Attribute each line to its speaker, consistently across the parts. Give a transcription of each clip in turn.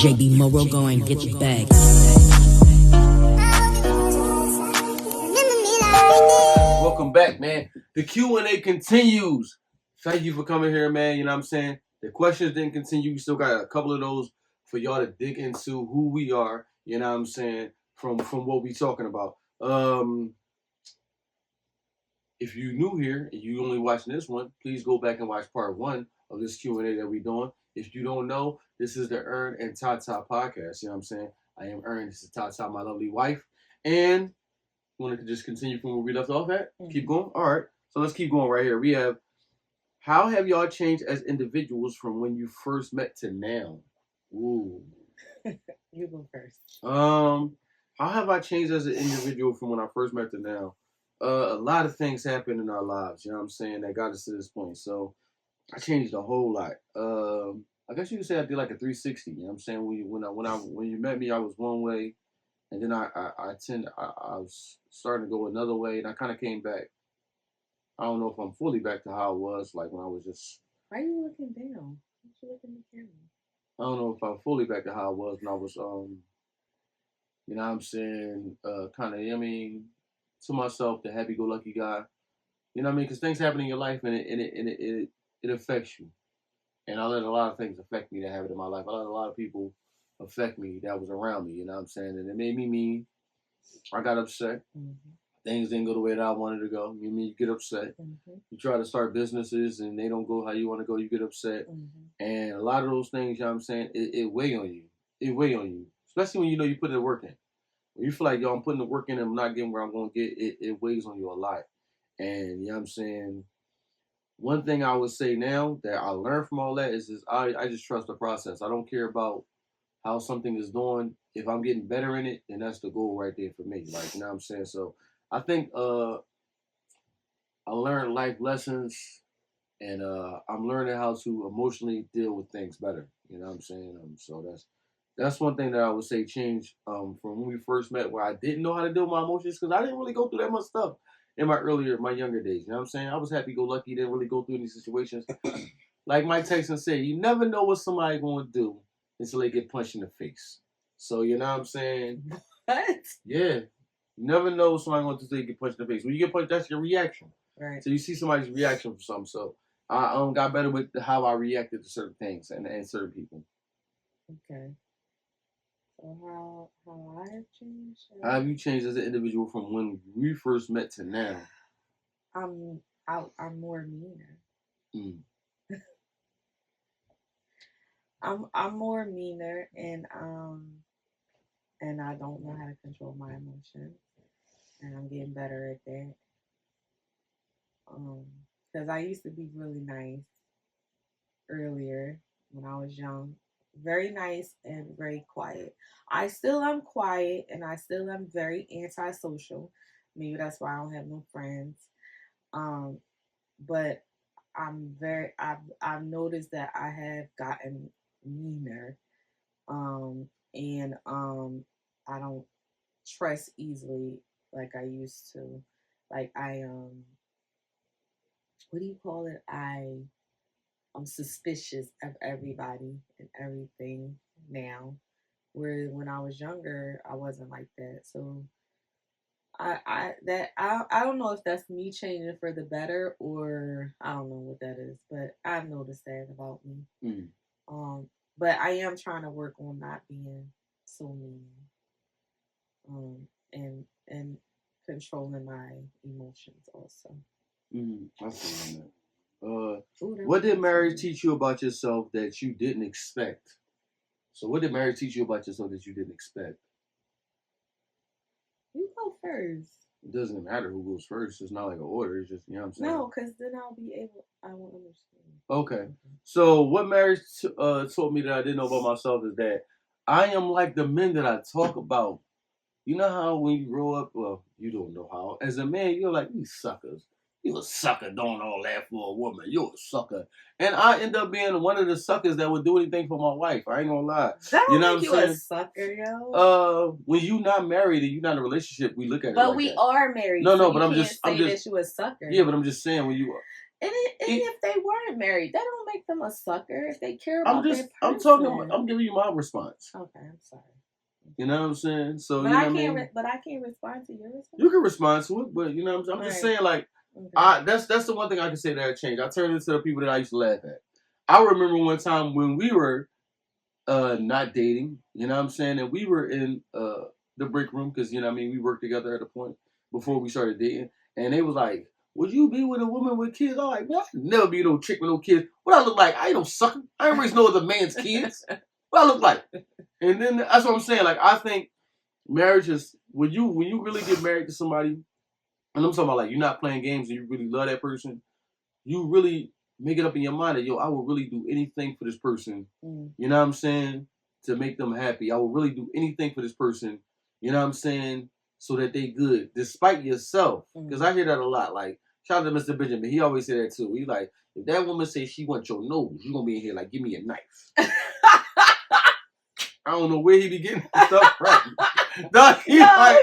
Speaker 1: JB Morrow going get your bag.
Speaker 2: Welcome back, man. The Q&A continues. Thank you for coming here, man. You know what I'm saying? The questions didn't continue. We still got a couple of those for y'all to dig into who we are, you know what I'm saying, from what we talking about. If you're new here and you only watching this one, please go back and watch part 1 of this Q&A that we're doing. If you don't know, this is the Ern TaTa podcast. You know what I'm saying? I am Ern. This is TaTa, my lovely wife. And you want to just continue from where we left off at? Mm-hmm. Keep going? All right. So let's keep going right here. We have, how have y'all changed as individuals from when you first met to now? Ooh.
Speaker 3: You go first.
Speaker 2: How have I changed as an individual from when I first met to now? A lot of things happened in our lives, you know what I'm saying, that got us to this point. So I changed a whole lot. I guess you could say I did like a 360. You know what I'm saying? When you met me, I was one way, and then I was starting to go another way, and I kind of came back. I don't know if I'm fully back to how I was, like when I was just.
Speaker 3: Why are you looking down? Why you looking at the camera?
Speaker 2: I don't know if I'm fully back to how I was when I was, you know what I'm saying, kind of, I mean, to myself, the happy-go-lucky guy. You know what I mean? Because things happen in your life, and it affects you. And I let a lot of things affect me that happened in my life. I let a lot of people affect me that was around me, you know what I'm saying? And it made me mean. I got upset. Mm-hmm. Things didn't go the way that I wanted to go. You mean you get upset. Mm-hmm. You try to start businesses, and they don't go how you want to go. You get upset. Mm-hmm. And a lot of those things, you know what I'm saying, it weigh on you. It weigh on you. Especially when you know you put the work in. When you feel like, yo, I'm putting the work in and I'm not getting where I'm going to get, it weighs on you a lot. And, you know what I'm saying, one thing I would say now that I learned from all that is I just trust the process. I don't care about how something is doing. If I'm getting better in it, then that's the goal right there for me. Like, you know what I'm saying? So I think I learned life lessons, and I'm learning how to emotionally deal with things better. You know what I'm saying? So that's one thing that I would say changed from when we first met, where I didn't know how to deal with my emotions, because I didn't really go through that much stuff in my younger days. You know what I'm saying? I was happy-go-lucky, didn't really go through any situations. Like Mike Tyson said, you never know what somebody going to do until they get punched in the face. So, you know what I'm saying?
Speaker 3: What?
Speaker 2: Yeah. You never know what somebody's going to do until they get punched in the face. When you get punched, that's your reaction.
Speaker 3: Right.
Speaker 2: So you see somebody's reaction for something. So I got better with how I reacted to certain things and certain people.
Speaker 3: Okay. So how I have changed?
Speaker 2: How have you changed as an individual from when we first met to now?
Speaker 3: I'm more meaner. Mm. I'm more meaner, and I don't know how to control my emotions, and I'm getting better at that. Because I used to be really nice earlier when I was young. Very nice and very quiet. I still am quiet, and I still am very antisocial. Maybe that's why I don't have no friends. But I've noticed that I have gotten meaner, and I don't trust easily like I used to. Like what do you call it? I'm suspicious of everybody and everything now. Where when I was younger, I wasn't like that. So I don't know if that's me changing for the better, or I don't know what that is, but I've noticed that about me. Mm. But I am trying to work on not being so mean. And controlling my emotions also.
Speaker 2: I see that. What did marriage teach you about yourself that you didn't expect? So what did marriage teach you about yourself that you didn't expect?
Speaker 3: You go first.
Speaker 2: It doesn't matter who goes first. It's not like an order. It's just, you know what I'm saying?
Speaker 3: No, because then I won't understand.
Speaker 2: Okay. So what marriage taught me that I didn't know about myself is that I am like the men that I talk about. You know how when you grow up, well, you don't know how. As a man, you're like, these suckers. You a sucker doing all that for a woman. You're a sucker. And I end up being one of the suckers that would do anything for my wife. I ain't gonna lie.
Speaker 3: That
Speaker 2: you know
Speaker 3: make
Speaker 2: what I'm saying?
Speaker 3: A sucker, yo.
Speaker 2: When you not married and you not in a relationship, we look at it
Speaker 3: but
Speaker 2: like
Speaker 3: we
Speaker 2: that.
Speaker 3: are married.
Speaker 2: No,
Speaker 3: so
Speaker 2: but I'm just
Speaker 3: that you a sucker.
Speaker 2: Yeah, but I'm just saying when you
Speaker 3: And if they weren't married, that don't make them a sucker. If they care
Speaker 2: I'm
Speaker 3: about
Speaker 2: just,
Speaker 3: that
Speaker 2: I'm
Speaker 3: person.
Speaker 2: talking, I'm giving you my response.
Speaker 3: Okay, I'm sorry.
Speaker 2: You know what I'm saying? So,
Speaker 3: But
Speaker 2: you know
Speaker 3: I
Speaker 2: what I
Speaker 3: can't.
Speaker 2: mean?
Speaker 3: But I can't respond to your response.
Speaker 2: You can respond to it, but you know what I'm saying? I'm just saying, like, that's the one thing I can say that I changed. I turned into the people that I used to laugh at. I remember one time when we were not dating, you know what I'm saying? And we were in the break room because, you know what I mean, we worked together at a point before we started dating. And they was like, would you be with a woman with kids? I'm like, man, I'd never be no chick with no kids. What I look like? I ain't no sucker. I ain't raised no other man's kids. What I look like? And then that's what I'm saying. Like, I think marriage is, when you really get married to somebody, and I'm talking about like you're not playing games and you really love that person, you really make it up in your mind that, yo, I will really do anything for this person. You know what I'm saying? To make them happy. I will really do anything for this person. You know what I'm saying? So that they good, despite yourself. Because I hear that a lot. Like, shout out to Mr. Benjamin. He always say that too. He's like, if that woman says she wants your nose, you're going to be in here like, give me a knife. I don't know where he be getting stuff from. No, he like,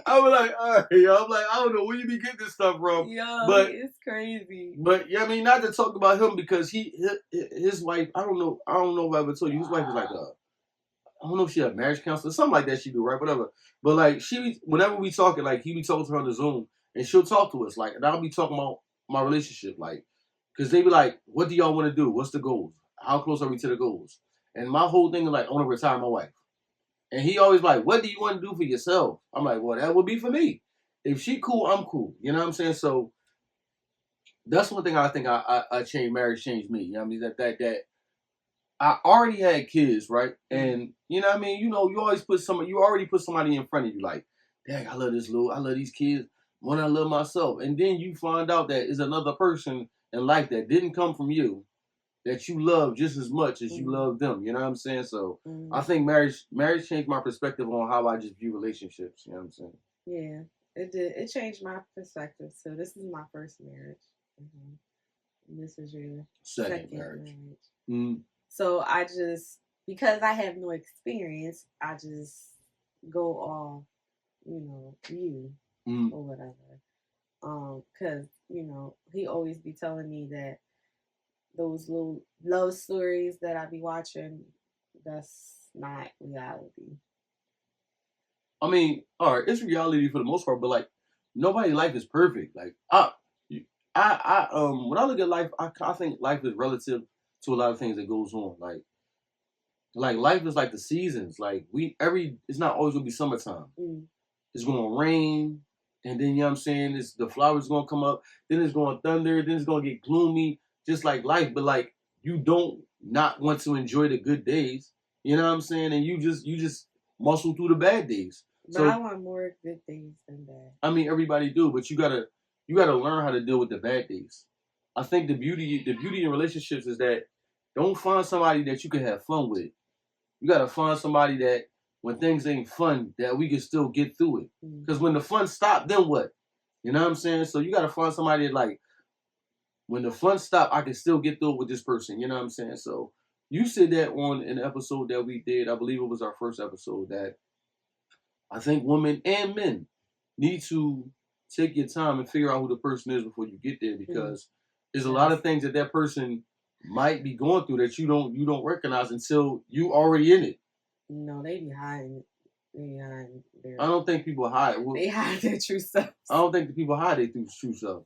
Speaker 2: I was like, all right, yo. I'm like, I don't know where you be getting this stuff from.
Speaker 3: Yo,
Speaker 2: but
Speaker 3: it's crazy.
Speaker 2: But yeah, I mean, not to talk about him because his wife, I don't know if I ever told you, his wife is like I don't know if she a marriage counselor, something like that she do, right? Whatever. But like whenever we talking, like he be talking to her on the Zoom and she'll talk to us, like, and I'll be talking about my relationship, like, because they be like, what do y'all want to do? What's the goals? How close are we to the goals? And my whole thing is like, I want to retire my wife. And he always like, what do you want to do for yourself? I'm like, well, that would be for me. If she cool, I'm cool. You know what I'm saying? So that's one thing I think I changed. Marriage changed me. You know what I mean? That I already had kids, right? And you know what I mean? You know, you already put somebody in front of you, like, dang, I love these kids more than I love myself. And then you find out that is another person in life that didn't come from you, that you love just as much as you love them. You know what I'm saying? So I think marriage changed my perspective on how I just view relationships. You know what I'm saying?
Speaker 3: Yeah, it did. It changed my perspective. So this is my first marriage. And this is your second marriage. So I just, because I have no experience, I just go off, you or whatever. Because, he always be telling me that those little love stories that I be watching, that's not reality.
Speaker 2: I mean, all right, it's reality for the most part, but like nobody's life is perfect. Like when I look at life, I think life is relative to a lot of things that goes on. Like life is like the seasons. Like it's not always gonna be summertime. It's gonna rain, and then you know what I'm saying, the flowers gonna come up, then it's gonna thunder, then it's gonna get gloomy, just like life. But like you don't not want to enjoy the good days. You know what I'm saying? And you just muscle through the bad days.
Speaker 3: But I want more good days than bad.
Speaker 2: I mean, everybody do, but you gotta learn how to deal with the bad days. I think the beauty in relationships is that don't find somebody that you can have fun with. You gotta find somebody that when things ain't fun, that we can still get through it. Because when the fun stop, then what? You know what I'm saying? So you gotta find somebody that, like, when the fun stop, I can still get through it with this person. You know what I'm saying? So you said that on an episode that we did, I believe it was our first episode, that I think women and men need to take your time and figure out who the person is before you get there, because there's a lot of things that person might be going through that you don't recognize until you already in it.
Speaker 3: No, they be hiding.
Speaker 2: I don't think people hide.
Speaker 3: They hide their true self.
Speaker 2: I don't think the people hide their true self.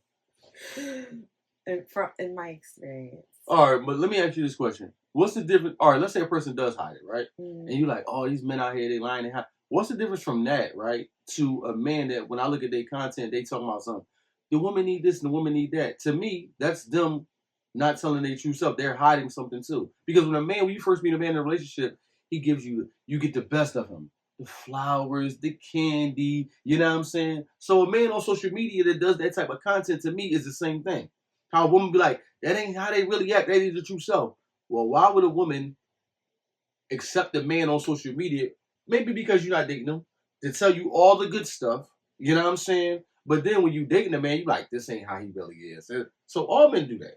Speaker 3: In my experience.
Speaker 2: All right, but let me ask you this question: what's the difference? All right, let's say a person does hide it, right? And you like, oh, these men out here, they lying, they hide. What's the difference from that, right, to a man that when I look at their content, they talking about something? The woman need this and the woman need that. To me, that's them not telling their true self. They're hiding something too. Because when you first meet a man in a relationship, he gives you get the best of him. The flowers, the candy, you know what I'm saying? So a man on social media that does that type of content, to me, is the same thing. How a woman be like, that ain't how they really act. That ain't the true self. Well, why would a woman accept a man on social media? Maybe because you're not dating them, to tell you all the good stuff. You know what I'm saying? But then when you dating a man, you like, this ain't how he really is. So all men do that.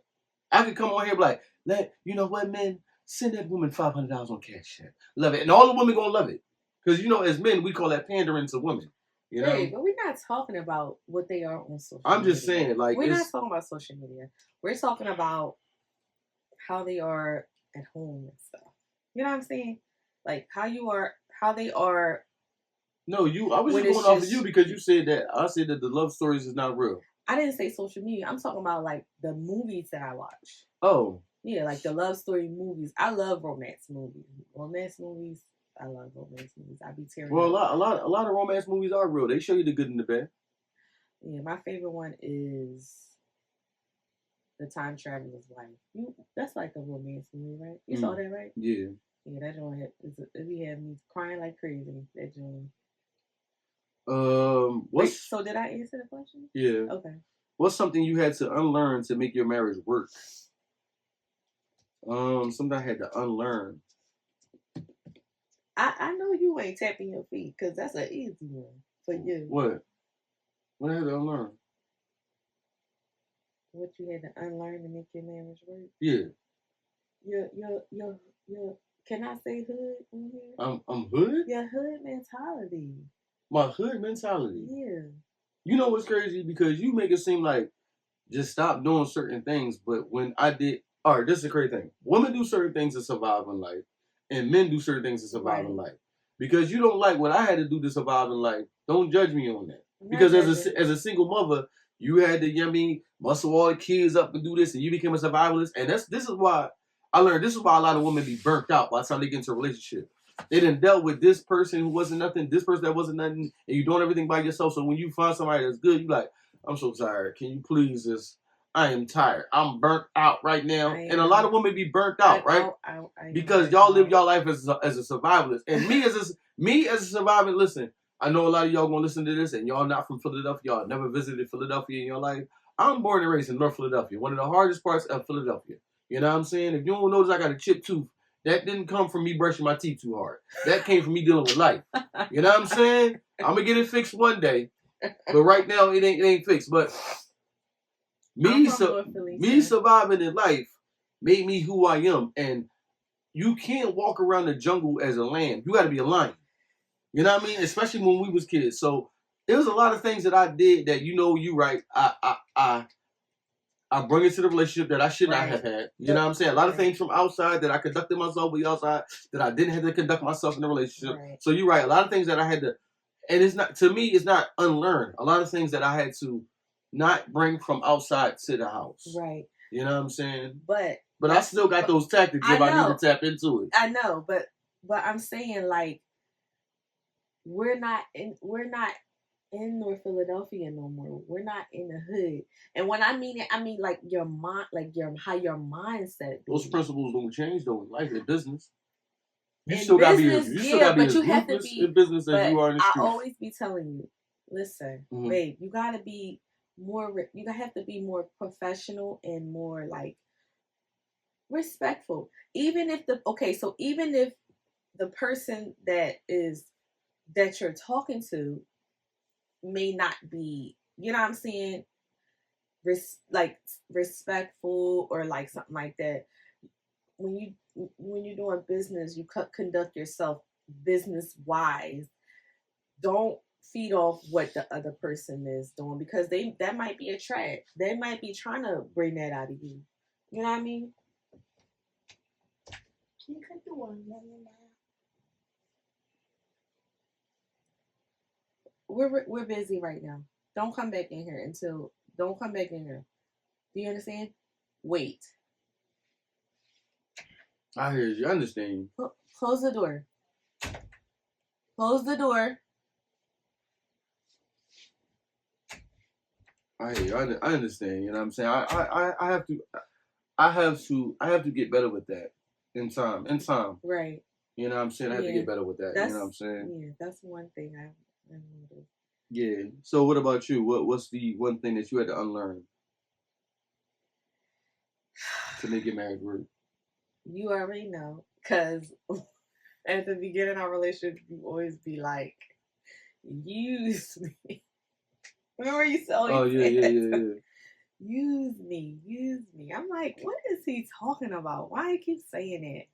Speaker 2: I could come on here and be like, you know what, men? Send that woman $500 on Cash App. Love it. And all the women gonna love it. Because, as men, we call that pandering to women. You know?
Speaker 3: Right, but we're not talking about what they are on social
Speaker 2: I'm just
Speaker 3: media.
Speaker 2: saying, like,
Speaker 3: We're not
Speaker 2: it's
Speaker 3: talking about social media. We're talking about how they are at home and stuff. You know what I'm saying? Like how they are
Speaker 2: no, I was
Speaker 3: when
Speaker 2: just going
Speaker 3: it's
Speaker 2: off of you
Speaker 3: just.
Speaker 2: because you said that I said that the love stories is not real.
Speaker 3: I didn't say social media. I'm talking about like the movies that I watch.
Speaker 2: Oh,
Speaker 3: Yeah, like the love story movies. I love romance movies. Romance movies. I love romance movies. I be tearing
Speaker 2: well,
Speaker 3: up.
Speaker 2: a lot of romance movies are real. They show you the good and the bad.
Speaker 3: Yeah, my favorite one is The Time Traveler's Wife. That's like a romance movie, right? You saw that, right?
Speaker 2: Yeah.
Speaker 3: Yeah, that joint had me crying like crazy. That joint. Wait,
Speaker 2: What's
Speaker 3: so did I answer the question?
Speaker 2: yeah?
Speaker 3: Okay.
Speaker 2: What's something you had to unlearn to make your marriage work? Something I had to unlearn.
Speaker 3: I know you ain't tapping your feet because that's an easy one for you.
Speaker 2: What? What I had to unlearn?
Speaker 3: What you had to unlearn to make your marriage work?
Speaker 2: Yeah.
Speaker 3: Your can I say hood on here?
Speaker 2: I'm hood.
Speaker 3: Your hood mentality.
Speaker 2: My hood mentality.
Speaker 3: Yeah.
Speaker 2: You know what's crazy? Because you make it seem like just stop doing certain things, but when I did, all right, this is a crazy thing. Women do certain things to survive in life, and men do certain things to survive in life. Because you don't like what I had to do to survive in life, don't judge me on that. Because as a single mother, you had to, you know what I mean, muscle all the kids up and do this, and you became a survivalist. And this is why I learned. This is why a lot of women be burnt out by the time they get into a relationship. They done dealt with this person who wasn't nothing, this person that wasn't nothing, and you doing everything by yourself. So when you find somebody that's good, you like, I'm so tired. Can you please just? I am tired. I'm burnt out right now, and a lot of women be burnt out, right? Because y'all live y'all life as a survivalist, and me as a survivalist. Listen, I know a lot of y'all gonna listen to this, and y'all not from Philadelphia. Y'all never visited Philadelphia in your life. I'm born and raised in North Philadelphia, one of the hardest parts of Philadelphia. You know what I'm saying? If you don't notice, I got a chipped tooth. That didn't come from me brushing my teeth too hard. That came from me dealing with life. You know what I'm saying? I'm gonna get it fixed one day, but right now it ain't fixed. But me surviving in life made me who I am, and you can't walk around the jungle as a lamb. You got to be a lion. You know what I mean? Especially when we was kids. So there was a lot of things that I did that you right. I bring it to the relationship that I should not have had. You know what I'm saying? A lot of things from outside that I conducted myself with outside that I didn't have to conduct myself in the relationship. Right. So you're right. A lot of things that I had to, and it's not, to me, it's not unlearn. A lot of things that I had to not bring from outside to the house.
Speaker 3: Right.
Speaker 2: You know what I'm saying?
Speaker 3: But
Speaker 2: I still got those tactics if I need to tap into it.
Speaker 3: I know, but I'm saying, like, we're not in North Philadelphia no more. We're not in the hood. And when I mean it, I mean like your mind, like how your mindset.
Speaker 2: Those principles don't change though in life and business. You
Speaker 3: in
Speaker 2: still gotta be
Speaker 3: business, but you have to be
Speaker 2: in business as you are in the street.
Speaker 3: I always be telling you, listen, babe, you gotta be more. You have to be more professional and more like respectful. Even if even if the person that you're talking to may not be, you know what I'm saying, respectful or like something like that. When you're doing business, you conduct yourself business wise. Don't feed off what the other person is doing because that might be a trap. They might be trying to bring that out of you. You know what I mean? You could do one now. We're busy right now. Don't come back in here don't come back in here. Do you understand? Wait.
Speaker 2: I hear you. I understand you.
Speaker 3: Close the door. Close the door.
Speaker 2: I hear you. I understand. You know what I'm saying? I have to get better with that in time.
Speaker 3: Right.
Speaker 2: You know what I'm saying? I have to get better with that. You know what I'm saying?
Speaker 3: Yeah, that's one thing I noticed.
Speaker 2: Yeah. So what about you? What's the one thing that you had to unlearn to make your marriage work?
Speaker 3: You already know, because at the beginning of our relationship, you always be like, use me. Remember you always
Speaker 2: yeah.
Speaker 3: Use me. I'm like, what is he talking about? Why he keep saying it?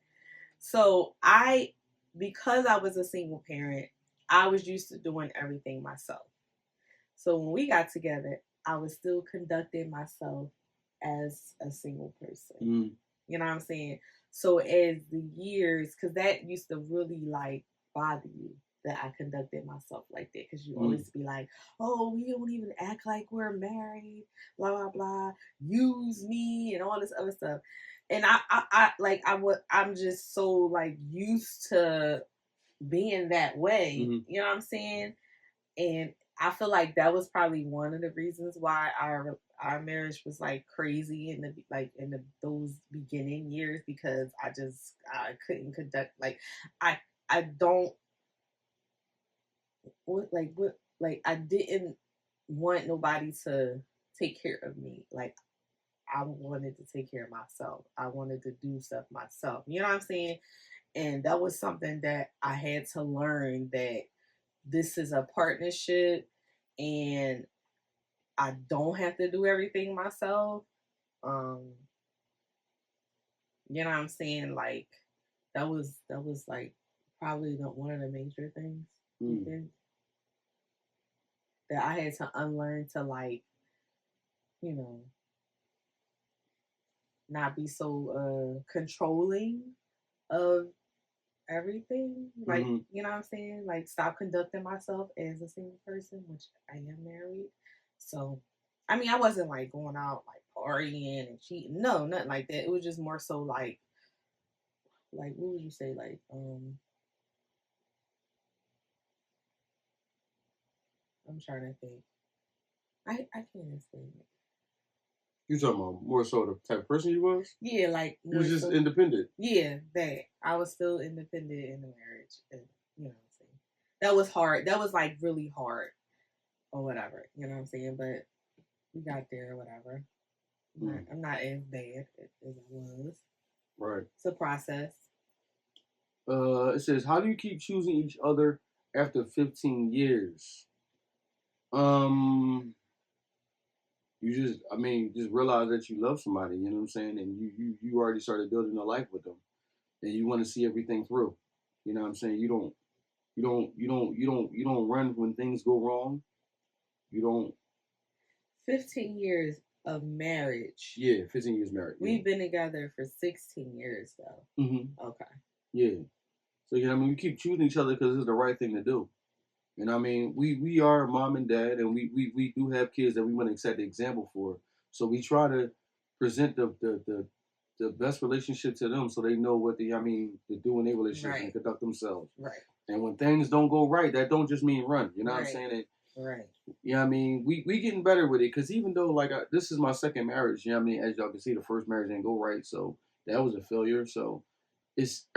Speaker 3: So because I was a single parent, I was used to doing everything myself. So when we got together, I was still conducting myself as a single person.
Speaker 2: Mm.
Speaker 3: You know what I'm saying? So as the years, because that used to really like bother you that I conducted myself like that, because you always be like, oh, we don't even act like we're married, blah blah blah, use me and all this other stuff. And I'm just so like used to being that way.
Speaker 2: Mm-hmm.
Speaker 3: You know what I'm saying? And I feel like that was probably one of the reasons why our marriage was like crazy in those beginning years, because I couldn't conduct I don't what I didn't want nobody to take care of me. Like I wanted to take care of myself. I wanted to do stuff myself. You know what I'm saying? And that was something that I had to learn, that this is a partnership and I don't have to do everything myself. You know what I'm saying? Like that was like probably one of the major things that I had to unlearn, to like, you know, not be so controlling of everything. Like, you know what I'm saying? Like stop conducting myself as a single person, which I am married. So I mean, I wasn't like going out like partying and cheating. No, nothing like that. It was just more so like what would you say? Like, I'm trying to think. I can't explain it.
Speaker 2: You talking about more so the type of person you was?
Speaker 3: Yeah, like
Speaker 2: you was just independent.
Speaker 3: Yeah, that I was still independent in the marriage, and you know what I'm saying. That was hard. That was like really hard, or whatever. You know what I'm saying? But we got there, or whatever. I'm not as bad as I was.
Speaker 2: Right.
Speaker 3: It's a process.
Speaker 2: It says, how do you keep choosing each other after 15 years? You just realize that you love somebody, you know what I'm saying? And you already started building a life with them. And you want to see everything through. You know what I'm saying? You don't run when things go wrong. You don't
Speaker 3: 15 years of marriage.
Speaker 2: Yeah, 15 years married.
Speaker 3: We've been together for 16 years though. Okay.
Speaker 2: Yeah. So you know what I mean, we keep choosing each other because it's the right thing to do. You know what I mean? We are mom and dad, and we do have kids that we want to set the example for. So we try to present the best relationship to them, so they know what to do in their relationship and conduct themselves.
Speaker 3: Right.
Speaker 2: And when things don't go right, that don't just mean run. You know what I'm saying?
Speaker 3: Right.
Speaker 2: You know what I mean? We getting better with it, because even though this is my second marriage, you know what I mean? As y'all can see, the first marriage didn't go right, so that was a failure. So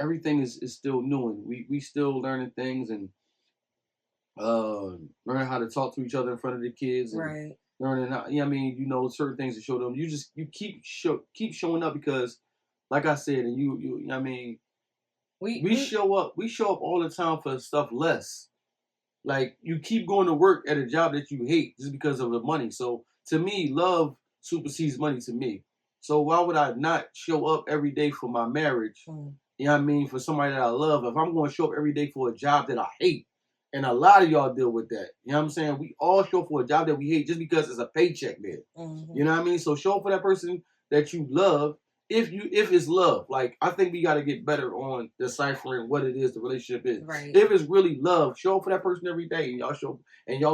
Speaker 2: everything is still new, and we still learning things, and learning how to talk to each other in front of the kids, and learning how, certain things to show them. You keep showing up, because like I said, and you know what I mean, we show up all the time for stuff less. Like, you keep going to work at a job that you hate just because of the money. So to me, love supersedes money to me. So why would I not show up every day for my marriage? You know what I mean? For somebody that I love. If I'm going to show up every day for a job that I hate, and a lot of y'all deal with that. You know what I'm saying? We all show up for a job that we hate just because it's a paycheck there. You know what I mean? So show up for that person that you love. If it's love, like, I think we got to get better on deciphering what it is the relationship is.
Speaker 3: Right.
Speaker 2: If it's really love, show up for that person every day, and y'all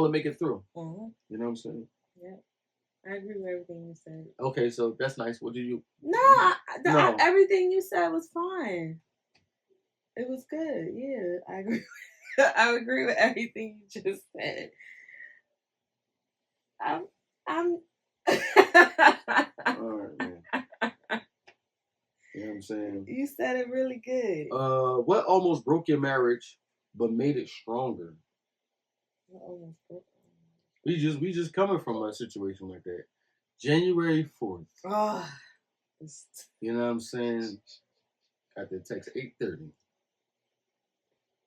Speaker 2: will make it through. You know what I'm saying?
Speaker 3: Yeah, I agree with everything you said.
Speaker 2: Okay, so that's nice. What do you?
Speaker 3: No, everything you said was fine. It was good. Yeah, I agree. I agree with everything you just said. I'm.
Speaker 2: All right, man. You know what I'm saying?
Speaker 3: You said it really good.
Speaker 2: What almost broke your marriage but made it stronger?
Speaker 3: What almost broke?
Speaker 2: We just coming from a situation like that. January 4th. You know what I'm saying? Got the text 8:30.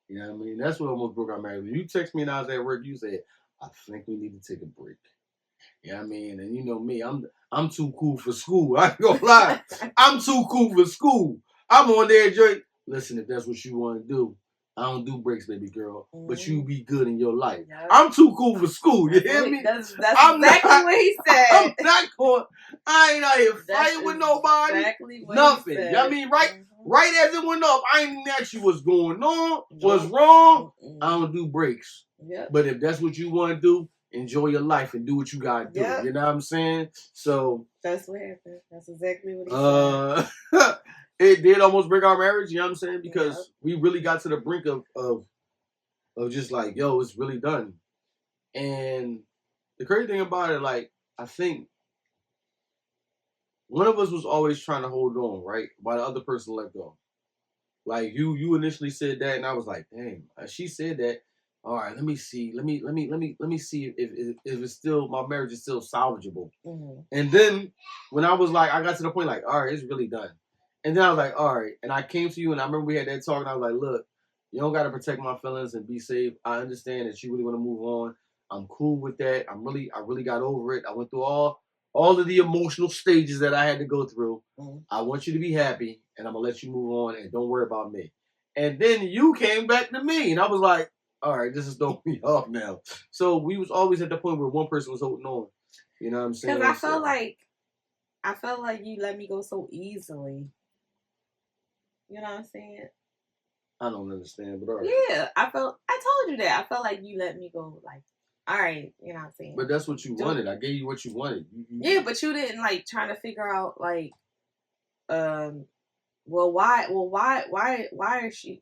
Speaker 2: You know what I mean? That's what almost broke our marriage. When you text me and I was at work, you said, I think we need to take a break. You know what I mean? And you know me, I'm too cool for school. I ain't gonna lie. I'm too cool for school. I'm on there, Drake. Listen, if that's what you want to do, I don't do breaks, baby girl, but
Speaker 3: Mhm.
Speaker 2: you be good in your life.
Speaker 3: Yep.
Speaker 2: I'm too cool for school. You hear me?
Speaker 3: That's
Speaker 2: I'm
Speaker 3: exactly
Speaker 2: not,
Speaker 3: what he said.
Speaker 2: I'm not going. I ain't out here
Speaker 3: That's
Speaker 2: fighting with nobody.
Speaker 3: exactly what
Speaker 2: Nothing.
Speaker 3: he
Speaker 2: You know what I
Speaker 3: said.
Speaker 2: mean? Right as it went up, I ain't even ask you what's going on, what's
Speaker 3: Nope.
Speaker 2: wrong.
Speaker 3: Mm-mm.
Speaker 2: I don't do breaks.
Speaker 3: Yep.
Speaker 2: But if that's what you want to do, enjoy your life and do what you gotta do.
Speaker 3: Yep.
Speaker 2: You know what I'm saying? So
Speaker 3: That's what happened. That's exactly what he said.
Speaker 2: it did almost break our marriage, you know what I'm saying? Because
Speaker 3: Yep.
Speaker 2: we really got to the brink of just like, yo, it's really done. And the crazy thing about it, like, I think one of us was always trying to hold on, right? While the other person let go. Like you initially said that, and I was like, dang, she said that. All right, let me see. Let me see if it's still, my marriage is still salvageable.
Speaker 3: Mm-hmm.
Speaker 2: And then when I was like, I got to the point like, all right, it's really done. And then I was like, all right. And I came to you, and I remember we had that talk, and I was like, look, you don't got to protect my feelings and be safe. I understand that you really want to move on. I'm cool with that. I really got over it. I went through all of the emotional stages that I had to go through. Mm-hmm. I want you to be happy, and I'm gonna let you move on, and don't worry about me. And then you came back to me, and I was like, all right, this is throwing me off now. So we was always at the point where one person was holding on. You know what I'm saying?
Speaker 3: Because I felt like you let me go so easily. You know what I'm saying?
Speaker 2: I don't understand, but all right.
Speaker 3: Yeah, I told you that. I felt like you let me go, like, all right, you know what I'm saying?
Speaker 2: But that's what you wanted. I gave you what you wanted.
Speaker 3: Yeah, but you didn't, like, trying to figure out, like, why is she,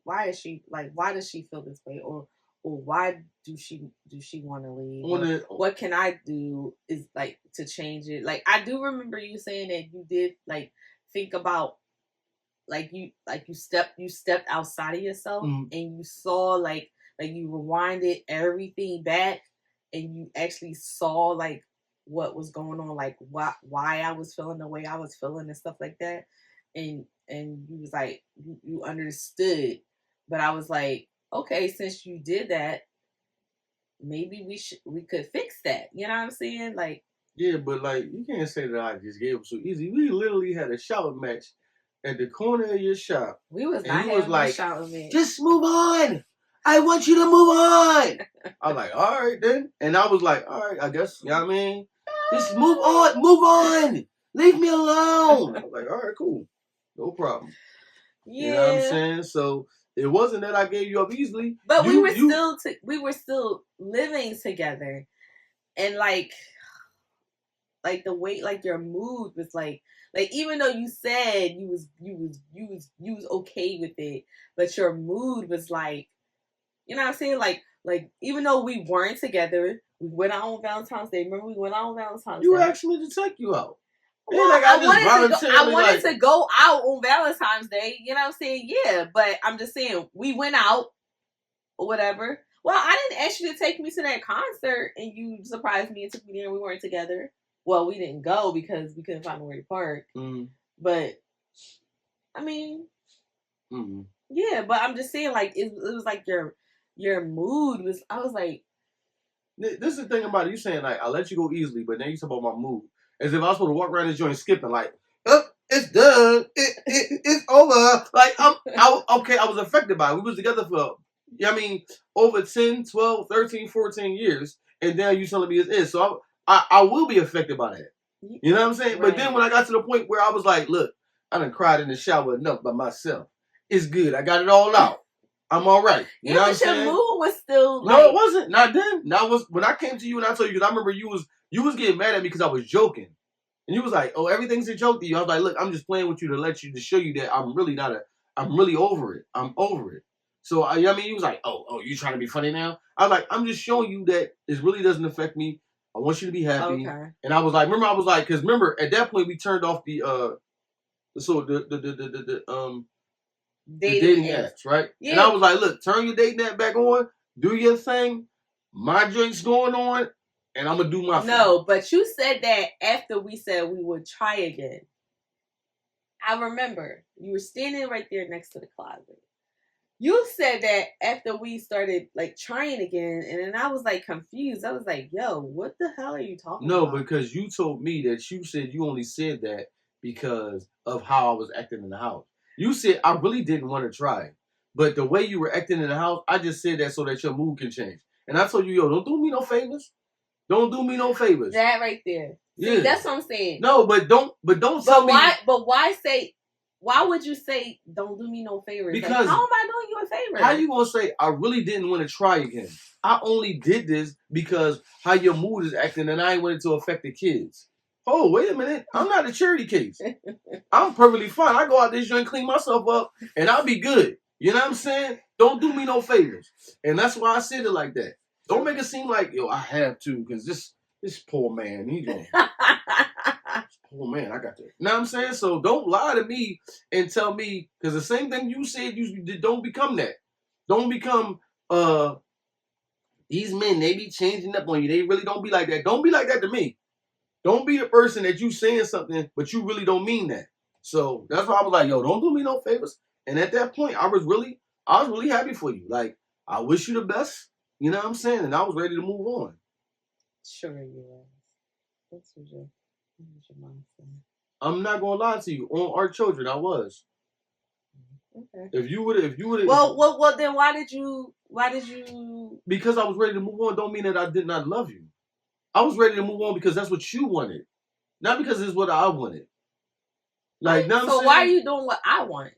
Speaker 3: like, why does she feel this way? Or why do she want to leave? What can I do is, like, to change it? Like, I do remember you saying that you did, like, think about, like, you stepped outside of yourself, mm-hmm. and you saw, like you rewinded everything back, and you actually saw, like, what was going on, like why I was feeling the way I was feeling and stuff like that, and you was like, you understood. But I was like, okay, since you did that, maybe we could fix that. You know what I'm saying? Like,
Speaker 2: yeah, but, like, you can't say that I just gave up so easy. We literally had a shouting match at the corner of your shop.
Speaker 3: We was not having like, a shouting match.
Speaker 2: Just move on. I want you to move on. I was like, all right then. And I was like, all right, I guess, you know what I mean? Just move on. Leave me alone. I was like, all right, cool. No problem. Yeah. You know what I'm saying? So it wasn't that I gave you up easily.
Speaker 3: But we were still living together. And like the way, like, your mood was like even though you said you was okay with it, but your mood was like, you know what I'm saying? Like even though we weren't together, we went out on Valentine's Day. Remember, we went out on Valentine's Day.
Speaker 2: You asked me to take you out.
Speaker 3: Well, like, I wanted to go out on Valentine's Day. You know what I'm saying? Yeah, but I'm just saying, we went out or whatever. Well, I didn't ask you to take me to that concert, and you surprised me and took me there, and we weren't together. Well, we didn't go because we couldn't find nowhere to park. Mm. But, I mean, yeah, but I'm just saying, like, it was like your mood was, I was like.
Speaker 2: This is the thing about it. You saying, like, I let you go easily, but then you talk about my mood. As if I was supposed to walk around this joint skipping, like, oh, it's done. It's over. Like, I was affected by it. We was together for, I mean, over 10, 12, 13, 14 years, and now you telling me it is. So I will be affected by that. You know what I'm saying? Right. But then when I got to the point where I was like, look, I done cried in the shower enough by myself. It's good. I got it all out. I'm all right. You know what I'm saying? Your mood
Speaker 3: was still
Speaker 2: like... No, it wasn't. Not then. That was when I came to you and I told you, because I remember you was getting mad at me because I was joking. And you was like, oh, everything's a joke to you. I was like, look, I'm just playing with you to show you that I'm really over it. I'm over it. So, I mean, you was like, oh, you trying to be funny now? I was like, I'm just showing you that it really doesn't affect me. I want you to be happy. Okay. And I was like, because remember, at that point, we turned off the dating apps, right? Yeah. And I was like, look, turn your dating app back on, do your thing, my drink's going on, and I'm going to do my thing.
Speaker 3: No, but you said that after we said we would try again. I remember you were standing right there next to the closet. You said that after we started, like, trying again, and then I was, like, confused. I was like, yo, what the hell are you talking about?
Speaker 2: No, because you told me that you said you only said that because of how I was acting in the house. You said I really didn't want to try. But the way you were acting in the house, I just said that so that your mood can change. And I told you, yo, don't do me no favors. Don't do me no favors.
Speaker 3: That right there. See,
Speaker 2: Yeah.
Speaker 3: that's what I'm saying.
Speaker 2: No, but don't tell me.
Speaker 3: But why say? Why would you say don't do me no favors?
Speaker 2: Because
Speaker 3: like, how am I doing you a favor?
Speaker 2: How you gonna say I really didn't want to try again? I only did this because how your mood is acting, and I ain't wanted to affect the kids. Oh, wait a minute. I'm not a charity case. I'm perfectly fine. I go out this joint, clean myself up, and I'll be good. You know what I'm saying? Don't do me no favors. And that's why I said it like that. Don't make it seem like, yo, I have to, because this poor man, he going, poor man, I got that. You know what I'm saying? So don't lie to me and tell me, because the same thing you said, you don't become that. Don't become, these men, they be changing up on you. They really don't be like that. Don't be like that to me. Don't be the person that you saying something, but you really don't mean that. So that's why I was like, yo, don't do me no favors. And at that point, I was really happy for you. Like, I wish you the best. You know what I'm saying? And I was ready to move on.
Speaker 3: Sure you was. What was your mom saying?
Speaker 2: I'm not gonna lie to you. On our children, I was.
Speaker 3: Okay.
Speaker 2: If you would.
Speaker 3: Well, then why did you? Because
Speaker 2: I was ready to move on. Don't mean that I did not love you. I was ready to move on because that's what you wanted, not because it's what I wanted. Like,
Speaker 3: so why are you doing what I want?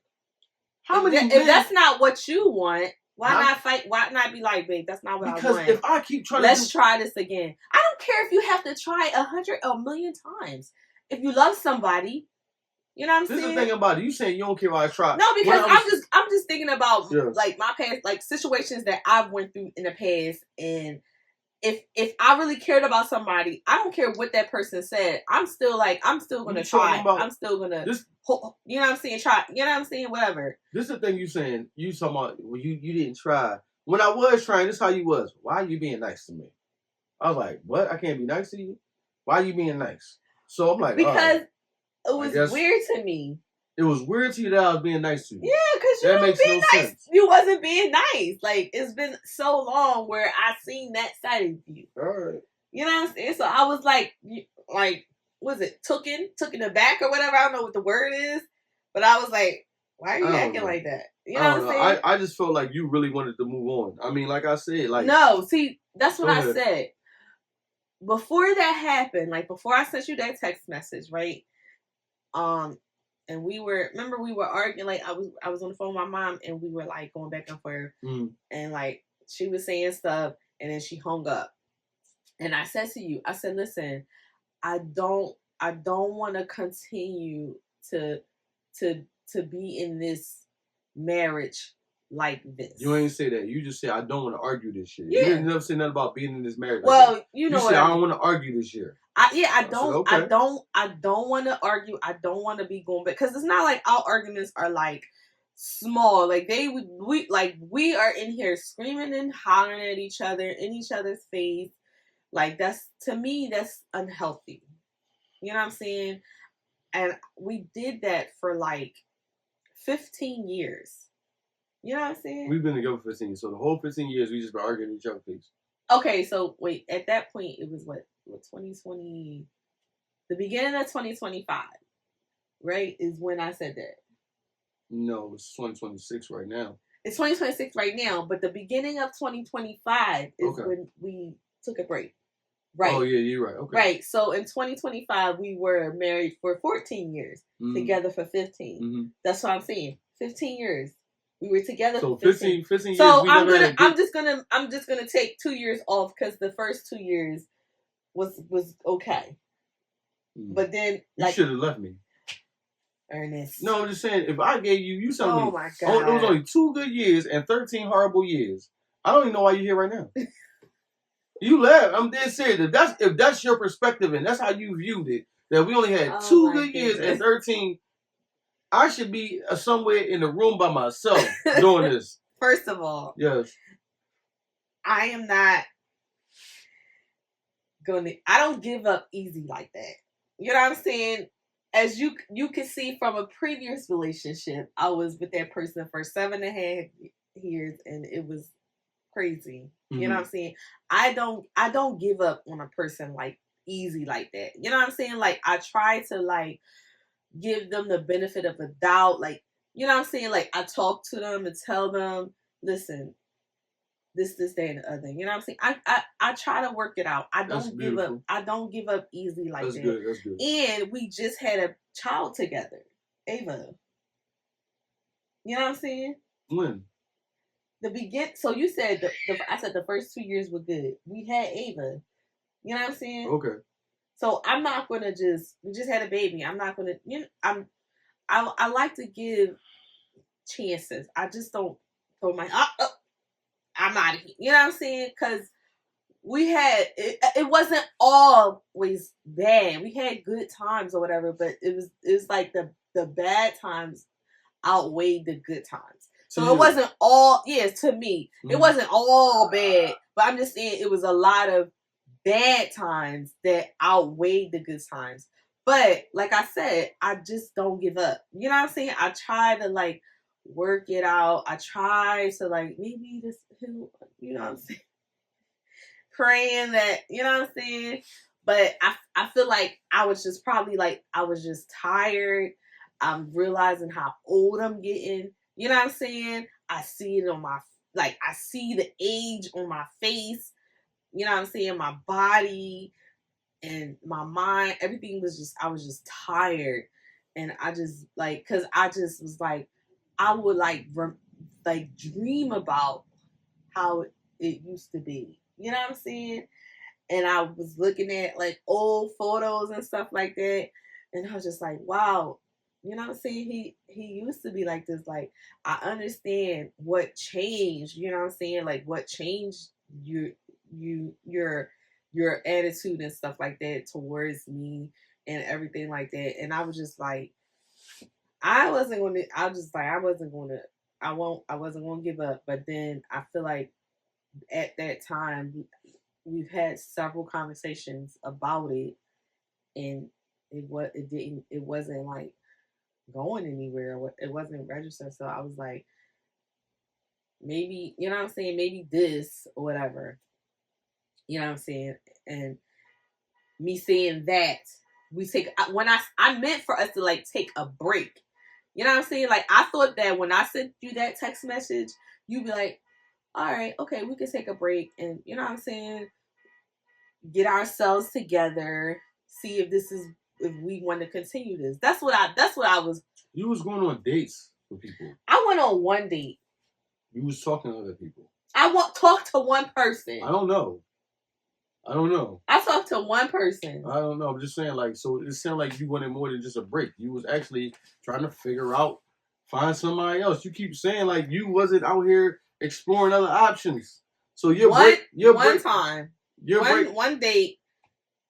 Speaker 3: If that's not what you want, why not fight? Why not be like, babe, that's not what I want?
Speaker 2: Because if I keep trying,
Speaker 3: let's try this again. I don't care if you have to try 100 or 1,000,000 times. If you love somebody, you know what I'm saying.
Speaker 2: This is the thing about it. You saying you don't care if I try.
Speaker 3: No, because I'm just thinking about like my past, like situations that I've went through in the past, and if I really cared about somebody, I don't care what that person said. I'm still gonna try. I'm still gonna, you know what I'm saying? Try. You know what I'm saying? Whatever.
Speaker 2: This is the thing you saying. You talking about when you didn't try. When I was trying, this is how you was. Why are you being nice to me? I was like, what? I can't be nice to you? Why are you being nice? So I'm like,
Speaker 3: because it was weird to me.
Speaker 2: It was weird to you that I was being nice to you.
Speaker 3: Yeah, because you weren't being nice. Sense. You wasn't being nice. Like, it's been so long where I seen that side of you.
Speaker 2: All right.
Speaker 3: You know what I'm saying? So I was like, was it tooken aback or whatever? I don't know what the word is. But I was like, why are you acting like that? You know what I'm saying?
Speaker 2: I just felt like you really wanted to move on. I mean, like I said, like...
Speaker 3: No, see, that's what I said. Before that happened, like before I sent you that text message, right? And we were arguing, like I was on the phone with my mom and we were like going back and forth and like she was saying stuff and then she hung up. And I said to you, I said, listen, I don't want to continue to be in this marriage like this.
Speaker 2: You ain't say that. You just said I don't want to argue this year.
Speaker 3: Yeah.
Speaker 2: You didn't never say nothing about being in this marriage.
Speaker 3: Well,
Speaker 2: like
Speaker 3: you know
Speaker 2: you
Speaker 3: what
Speaker 2: said I don't want to argue this year.
Speaker 3: I don't want to argue. I don't want to be going back because it's not like our arguments are like small. Like we are in here screaming and hollering at each other in each other's face. Like to me that's unhealthy. You know what I'm saying? And we did that for like 15 years. You know what I'm saying?
Speaker 2: We've been together for 15 years. So the whole 15 years we just been arguing each other's face.
Speaker 3: Okay, so wait, at that point it was what 2020, the beginning of 2025, right? Is when I said that.
Speaker 2: No, it's 2026 right now.
Speaker 3: It's 2026 right now, but the beginning of 2025 is when we took a break. Right.
Speaker 2: Oh yeah, you're right. Okay.
Speaker 3: Right. So in 2025 we were married for 14 years, together for 15. Mm-hmm. That's what I'm saying. 15 years. We were together for 15 years. So I'm just gonna take 2 years off because the first 2 years was okay. But then
Speaker 2: you should have left me.
Speaker 3: Ernest.
Speaker 2: No, I'm just saying if I gave you telling me
Speaker 3: my God.
Speaker 2: It was only 2 good years and 13 horrible years. I don't even know why you're here right now. You laugh. I'm dead serious. If that's your perspective and that's how you viewed it, that we only had 2 good years and 13. I should be somewhere in the room by myself doing this.
Speaker 3: First of all,
Speaker 2: yes,
Speaker 3: I am not I don't give up easy like that. You know what I'm saying? As you can see from a previous relationship, I was with that person for 7.5 years, and it was crazy. Mm-hmm. You know what I'm saying? I don't give up on a person like easy like that. You know what I'm saying? Like I try to like give them the benefit of the doubt. Like you know what I'm saying? Like, I talk to them and tell them, listen, this, that, and the other. You know what I'm saying? I try to work it out. I don't give up. I don't give up easy like that.
Speaker 2: Good. That's good.
Speaker 3: And we just had a child together, Ava. You know what I'm saying?
Speaker 2: When?
Speaker 3: So you said I said the first 2 years were good. We had Ava. You know what I'm saying?
Speaker 2: Okay.
Speaker 3: So I'm not gonna we just had a baby. I'm not gonna, I like to give chances. I just don't throw my, I'm out of here. You know what I'm saying? Because we had, it wasn't always bad. We had good times or whatever, but it was like the bad times outweighed the good times. So it wasn't all, to me, it wasn't all bad, but I'm just saying it was a lot of bad times that outweighed the good times. But like I said, I just don't give up. You know what I'm saying? I try to like work it out. I try to like maybe this, you know what I'm saying? Praying that, you know what I'm saying? But I feel like I was just probably like, I was just tired. I'm realizing how old I'm getting. You know what I'm saying? I see it on I see the age on my face. You know what I'm saying? My body and my mind, everything was just, I was just tired. And I just like, cause I just was like, I would like dream about how it used to be. You know what I'm saying? And I was looking at like old photos and stuff like that. And I was just like, wow, you know what I'm saying? He used to be like this. Like, I understand what changed, you know what I'm saying? Like what changed your attitude and stuff like that towards me and everything like that. And I was just like, I wasn't going to give up. But then I feel like at that time, we've had several conversations about it, and it wasn't like going anywhere. It wasn't registered. So I was like, maybe, you know what I'm saying? Maybe this or whatever. You know what I'm saying? And me saying that I meant for us to like take a break. You know what I'm saying? Like, I thought that when I sent you that text message, you'd be like, all right, okay, we can take a break and, you know what I'm saying, get ourselves together, see if we want to continue this. That's what I was.
Speaker 2: You was going on dates with people.
Speaker 3: I went on one date.
Speaker 2: You was talking to other people.
Speaker 3: Talk to one person.
Speaker 2: I don't know.
Speaker 3: I talked to one person.
Speaker 2: I don't know. I'm just saying, like, so it sounded like you wanted more than just a break. You was actually trying to find somebody else. You keep saying like you wasn't out here exploring other options. So one date,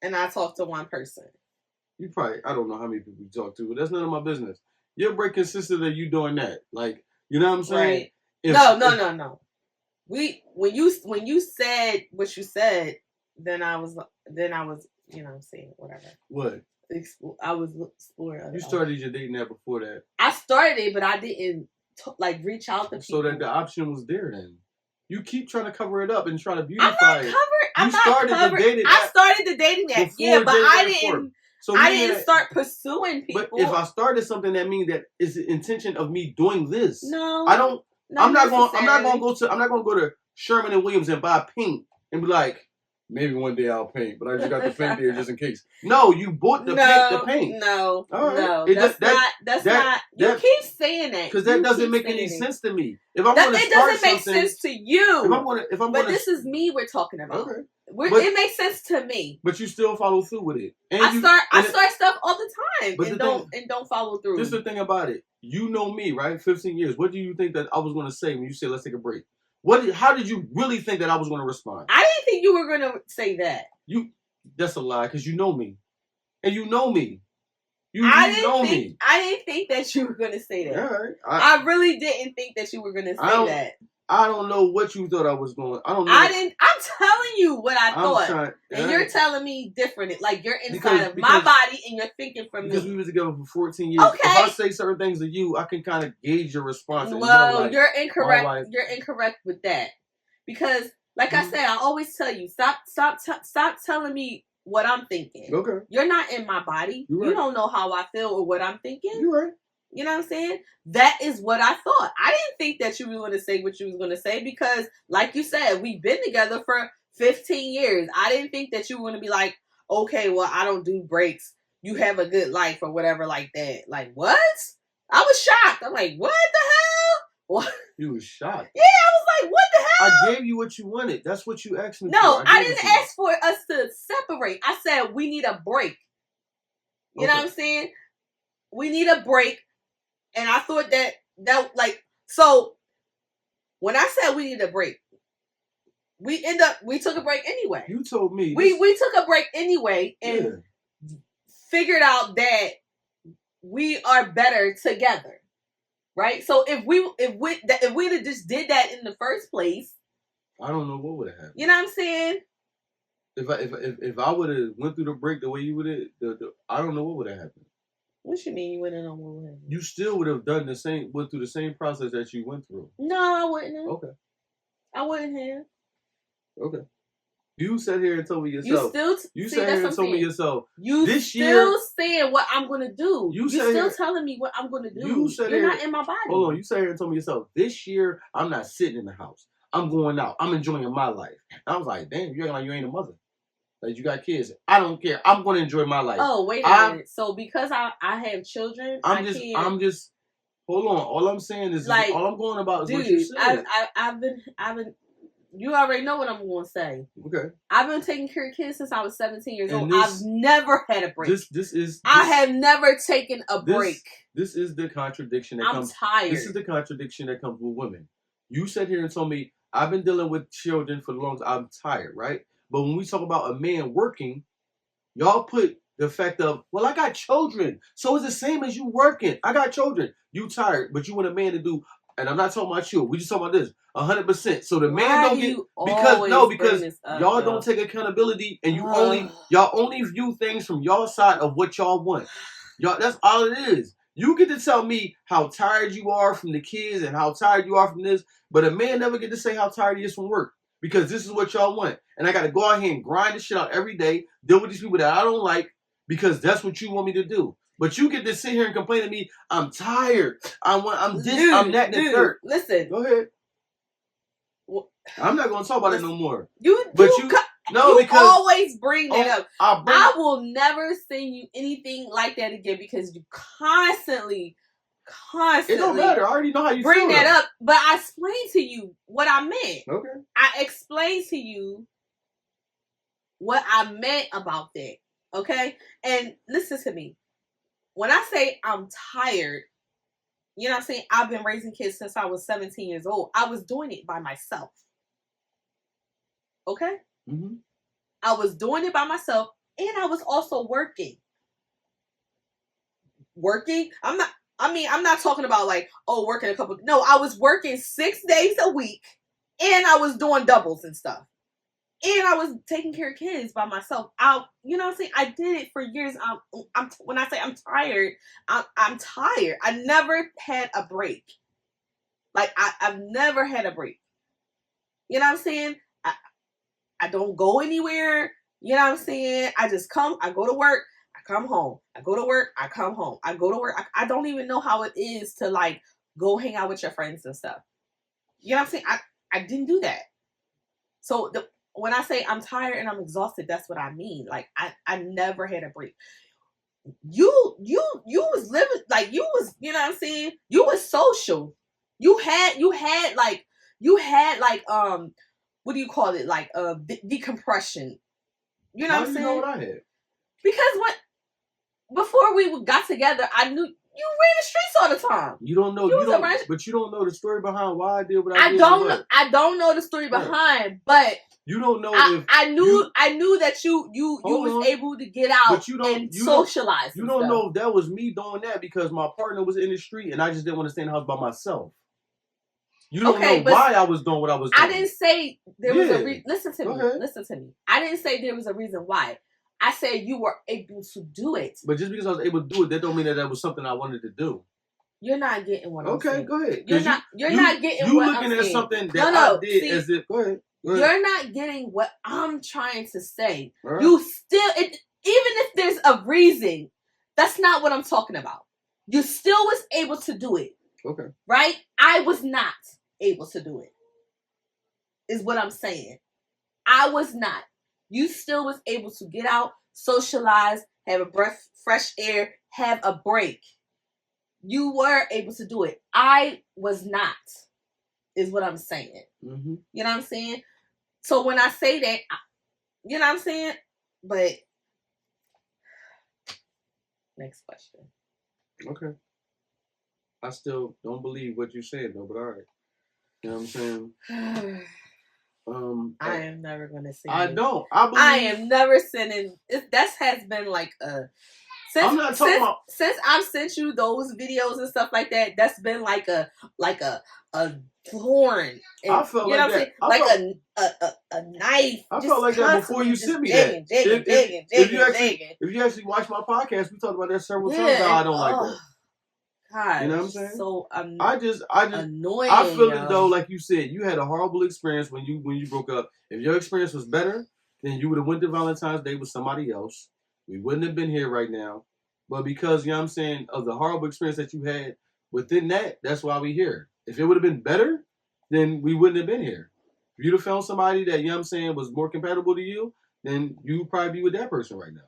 Speaker 2: and I talked to one person. You probably, I don't know how many people you talk to, but that's none of my business. Your break consisted of you doing that, like, you know what I'm saying?
Speaker 3: Right. No. When you said what you said, then I was, you know what I'm saying, whatever.
Speaker 2: What?
Speaker 3: I was exploring.
Speaker 2: You started your dating app before that.
Speaker 3: I started it, but I didn't reach out to people.
Speaker 2: So that the option was there then. You keep trying to cover it up and try to beautify it.
Speaker 3: I started the dating app. Yeah, but I didn't start pursuing people.
Speaker 2: But if I started something, that means that is the intention of me doing this.
Speaker 3: No,
Speaker 2: I don't. I'm not going to go to Sherman and Williams and buy paint and be like, maybe one day I'll paint, but I just got the paint there just in case. No, you bought the paint.
Speaker 3: No,
Speaker 2: right.
Speaker 3: No, that's not. You keep saying that
Speaker 2: because that doesn't make any sense to me. If I'm
Speaker 3: it doesn't make sense to you.
Speaker 2: But
Speaker 3: this is me we're talking about.
Speaker 2: Okay.
Speaker 3: It makes sense to me.
Speaker 2: But you still follow through with it. And
Speaker 3: I start stuff all the time and don't follow through.
Speaker 2: This is the thing about it. You know me, right? 15 years. What do you think that I was going to say when you said let's take a break? How did you really think that I was going to respond?
Speaker 3: I didn't think you were going to say that.
Speaker 2: That's a lie because you know me. And you know me. I
Speaker 3: didn't think that you were going to say that.
Speaker 2: All right.
Speaker 3: I really didn't think that you were going to say that.
Speaker 2: I don't know what you thought I was going. I don't know.
Speaker 3: I'm telling you what I thought. And you're telling me different. Like you're inside of my body and you're thinking from me.
Speaker 2: Because we were together for 14 years.
Speaker 3: Okay.
Speaker 2: If I say certain things to you, I can kind of gauge your response.
Speaker 3: Well, you're incorrect. You're incorrect with that. Because like I said, I always tell you, stop telling me what I'm thinking.
Speaker 2: Okay.
Speaker 3: You're not in my body.
Speaker 2: Right.
Speaker 3: You don't know how I feel or what I'm thinking.
Speaker 2: You're right.
Speaker 3: You know what I'm saying? That is what I thought. I didn't think that you were going to say what you was going to say because, like you said, we've been together for 15 years. I didn't think that you were going to be like, okay, well, I don't do breaks. You have a good life or whatever like that. Like, what? I was shocked. I'm like, what the hell? What?
Speaker 2: You was shocked.
Speaker 3: Yeah, I was like, what the hell?
Speaker 2: I gave you what you wanted. That's what you asked me for.
Speaker 3: No, I didn't ask for us to separate. I said we need a break. You know what I'm saying? We need a break. And I thought that like, so when I said we need a break, we took a break anyway.
Speaker 2: You told me.
Speaker 3: We took a break anyway and figured out that we are better together. Right? So if we just did that in the first place,
Speaker 2: I don't know what would have happened.
Speaker 3: You know what I'm saying?
Speaker 2: If I would have went through the break the way you would have, I don't know what would have happened.
Speaker 3: What you mean you wouldn't know what would happen?
Speaker 2: You still would have went through the same process that you went through.
Speaker 3: No, I wouldn't have.
Speaker 2: Okay.
Speaker 3: I wouldn't have.
Speaker 2: Okay. You sat here and told me yourself. You sat here and told me yourself.
Speaker 3: You
Speaker 2: this
Speaker 3: still
Speaker 2: year,
Speaker 3: saying what I'm gonna do. You still telling me what I'm gonna do. You're not in my body.
Speaker 2: Hold on. You sat here and told me yourself. This year, I'm not sitting in the house. I'm going out. I'm enjoying my life. I was like, damn, you're acting like you ain't a mother. Like you got kids. I don't care. I'm going to enjoy my life.
Speaker 3: Oh, wait a minute. So because I have children, I'm
Speaker 2: just. Hold on. All I'm saying is,
Speaker 3: like,
Speaker 2: all I'm going about is what you said.
Speaker 3: I've been. You already know what I'm going to say.
Speaker 2: Okay.
Speaker 3: I've been taking care of kids since I was 17 years old. I've never had a break.
Speaker 2: I
Speaker 3: have never taken a break.
Speaker 2: This is the contradiction that comes.
Speaker 3: I'm tired.
Speaker 2: This is the contradiction that comes with women. You sat here and told me I've been dealing with children for the longest. I'm tired, right? But when we talk about a man working, y'all put the fact of, well, I got children, so it's the same as you working. I got children. You tired, but you want a man to do. And I'm not talking about you. We just talking about this. 100%. So the man don't get because y'all don't take accountability and y'all only view things from y'all side of what y'all want. Y'all, that's all it is. You get to tell me how tired you are from the kids and how tired you are from this, but a man never get to say how tired he is from work because this is what y'all want. And I got to go out here and grind this shit out every day, deal with these people that I don't like because that's what you want me to do. But you get to sit here and complain to me, I'm tired. I'm that and the third.
Speaker 3: Listen.
Speaker 2: Go ahead. I'm not going to talk about it no more.
Speaker 3: You always bring that up. I will never send you anything like that again because you constantly.
Speaker 2: It don't matter. I already know how you
Speaker 3: bring that up. But I explained to you what I meant.
Speaker 2: Okay.
Speaker 3: I explained to you what I meant about that. Okay? And listen to me. When I say I'm tired, you know what I'm saying? I've been raising kids since I was 17 years old. I was doing it by myself. Okay?
Speaker 2: Mm-hmm.
Speaker 3: I was doing it by myself and I was also working. I'm not talking about like, working a couple. No, I was working 6 days a week and I was doing doubles and stuff. And I was taking care of kids by myself. You know what I'm saying? I did it for years. When I say I'm tired, I'm tired. I never had a break. Like, I've never had a break. You know what I'm saying? I don't go anywhere. You know what I'm saying? I just come, I go to work, I come home. I go to work, I come home. I go to work. I don't even know how it is to, like, go hang out with your friends and stuff. You know what I'm saying? I didn't do that. So, when I say I'm tired and I'm exhausted, that's what I mean. Like, I never had a break. You was living, like, you was, you know what I'm saying? You was social. You had what do you call it? Like, decompression. You know what I'm saying?
Speaker 2: You know what I had?
Speaker 3: Because before we got together, I knew you ran the streets all the time.
Speaker 2: You don't know, but you don't know the story behind why I did what I did.
Speaker 3: I don't know the story behind, but
Speaker 2: you don't know
Speaker 3: I knew that you was able to get out and socialize.
Speaker 2: You don't know if that was me doing that because my partner was in the street and I just didn't want to stay in the house by myself. You don't know why I was doing what I was doing.
Speaker 3: I didn't say there was a reason. Listen to me. I didn't say there was a reason why. I said you were able to do it.
Speaker 2: But just because I was able to do it, that don't mean that was something I wanted to do.
Speaker 3: You're not getting what I'm saying.
Speaker 2: Okay, go ahead.
Speaker 3: You're not getting what I'm saying.
Speaker 2: You looking at something that I did as if... Go ahead.
Speaker 3: You're not getting what I'm trying to say.
Speaker 2: Right.
Speaker 3: You still... even if there's a reason, that's not what I'm talking about. You still was able to do it.
Speaker 2: Okay.
Speaker 3: Right? I was not able to do it. Is what I'm saying. I was not. You still was able to get out, socialize, have a breath, fresh air, have a break. You were able to do it. I was not. Is what I'm saying.
Speaker 2: Mm-hmm.
Speaker 3: You know what I'm saying? So when I say that, you know what I'm saying? But next question.
Speaker 2: Okay. I still don't believe what you're saying though, but all right. You know what I'm saying?
Speaker 3: I am never gonna sin.
Speaker 2: I don't. I believe.
Speaker 3: I am never sinning. That has been like a.
Speaker 2: I'm not talking about
Speaker 3: since I've sent you those videos and stuff like that. That's been like a thorn. And,
Speaker 2: I felt like that.
Speaker 3: Like a knife.
Speaker 2: I felt like that before you sent me that. If you actually watch my podcast, we talked about that several times. How I don't like that.
Speaker 3: God,
Speaker 2: you know what I'm saying?
Speaker 3: So
Speaker 2: I just
Speaker 3: annoying.
Speaker 2: I feel it though, like you said, you had a horrible experience when you broke up. If your experience was better, then you would have went to Valentine's Day with somebody else. We wouldn't have been here right now. But because, you know what I'm saying, of the horrible experience that you had within that, that's why we here. If it would have been better, then we wouldn't have been here. If you'd have found somebody that, you know what I'm saying, was more compatible to you, then you would probably be with that person right now.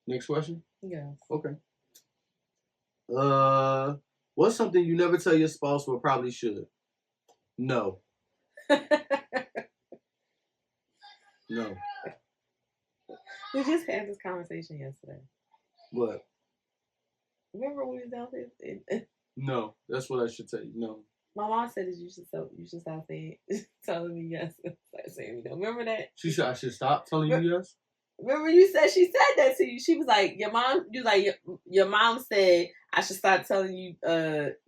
Speaker 2: Next question?
Speaker 3: Yeah.
Speaker 2: Okay. What's something you never tell your spouse but probably should? No. No.
Speaker 3: We just had this conversation yesterday.
Speaker 2: What?
Speaker 3: Remember when we was downstairs?
Speaker 2: No, that's what I should tell you. No.
Speaker 3: My mom said that you should stop saying telling me yes. Start saying no. Remember that?
Speaker 2: She said I should stop telling you yes?
Speaker 3: Remember you said she said that to you. She was like, your mom said I should start telling you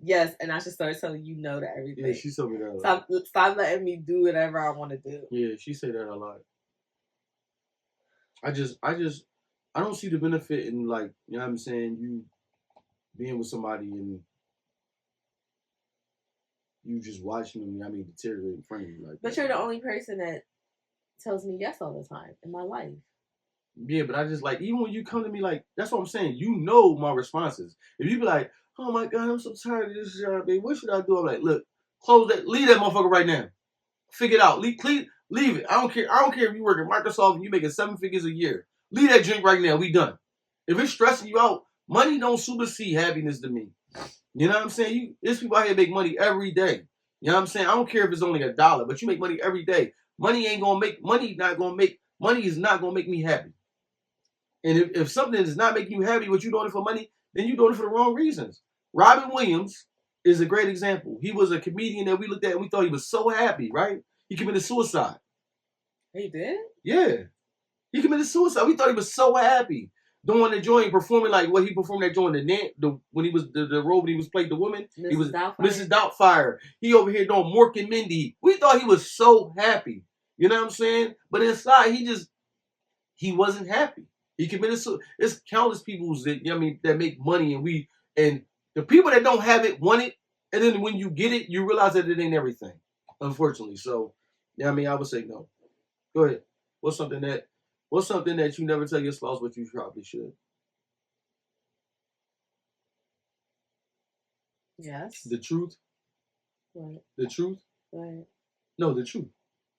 Speaker 3: yes, and I should start telling you no to everything.
Speaker 2: Yeah, she told me that a lot.
Speaker 3: Stop letting me do whatever I want to do.
Speaker 2: Yeah, she said that a lot. I don't see the benefit in, like, you know what I'm saying, you being with somebody and you just watching them, deteriorate in front of you like
Speaker 3: But
Speaker 2: that.
Speaker 3: You're the only person that tells me yes all the time in my life.
Speaker 2: Yeah, but I just, like, even when you come to me, like, that's what I'm saying. You know my responses. If you be like, oh my God, I'm so tired of this job, babe. What should I do? I'm like, look, close that, leave that motherfucker right now. Figure it out. Leave it. I don't care. I don't care if you work at Microsoft and you making 7 figures a year. Leave that drink right now. We done. If it's stressing you out, money don't supersede happiness to me. You know what I'm saying? There's people out here make money every day. You know what I'm saying? I don't care if it's only $1, but you make money every day. Money is not gonna make me happy. And if something is not making you happy, what you doing it for money, then you're doing it for the wrong reasons. Robin Williams is a great example. He was a comedian that we looked at and we thought he was so happy, right? He committed suicide.
Speaker 3: He did?
Speaker 2: Yeah. He committed suicide. We thought he was so happy doing the joint, performing like what he performed that joint when he was the role when he was played the woman.
Speaker 3: Mrs.
Speaker 2: He was
Speaker 3: Doubtfire.
Speaker 2: Mrs. Doubtfire. He over here doing Mork and Mindy. We thought he was so happy. You know what I'm saying? But inside he wasn't happy. He committed suicide. There's countless people that make money and the people that don't have it want it, and then when you get it, you realize that it ain't everything. Unfortunately. So I would say no. Go ahead. What's something that you never tell your spouse but you probably should?
Speaker 3: Yes.
Speaker 2: The truth?
Speaker 3: What?
Speaker 2: The truth?
Speaker 3: What?
Speaker 2: No, the truth.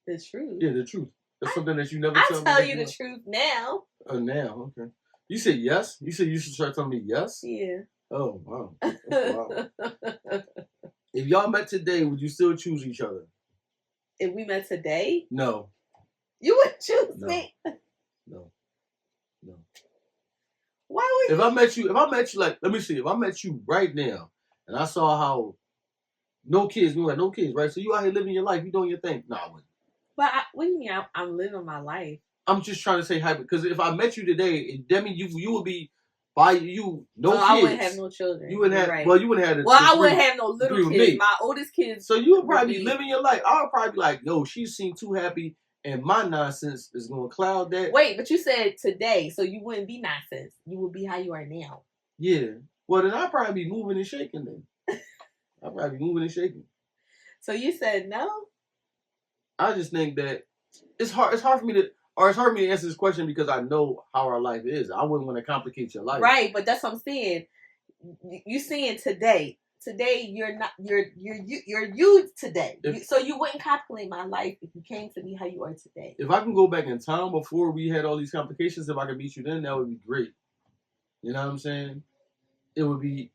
Speaker 3: The truth?
Speaker 2: Yeah, the truth. That's something that you never tell me.
Speaker 3: I tell you the truth now.
Speaker 2: Oh, now, okay. You said yes? You said you should start telling me yes?
Speaker 3: Yeah.
Speaker 2: Oh, wow. That's wow. If y'all met today, would you still choose each other?
Speaker 3: If we met today?
Speaker 2: No.
Speaker 3: You would choose me?
Speaker 2: No.
Speaker 3: Why would
Speaker 2: If I met you, like, let me see, if I met you right now, and I saw how no kids, right? So you out here living your life, you doing your thing. No, I wouldn't.
Speaker 3: But what do you mean I'm living my life?
Speaker 2: I'm just trying to say hyper, because if I met you today, that means you would be by you no kids.
Speaker 3: I wouldn't have no children.
Speaker 2: You wouldn't have.
Speaker 3: Right.
Speaker 2: Well, you wouldn't have.
Speaker 3: I wouldn't have no little kids. My oldest kids.
Speaker 2: So you would probably be living your life. I would probably be like, yo, she seemed too happy, and my nonsense is going to cloud that.
Speaker 3: Wait, but you said today, so you wouldn't be nonsense. You would be how you are now.
Speaker 2: Yeah. Well, then I'd probably be moving and shaking. Then I'd probably be moving and shaking. So
Speaker 3: you said no?
Speaker 2: I just think that it's hard. It's hard for me to. or it's hard for me to answer this question because I know how our life is. I wouldn't want to complicate your life.
Speaker 3: Right, but that's what I'm saying. You saying today. Today you're not you're you today. So you wouldn't complicate my life if you came to me how you are today.
Speaker 2: If I can go back in time before we had all these complications, if I could meet you then, that would be great. You know what I'm saying? It would be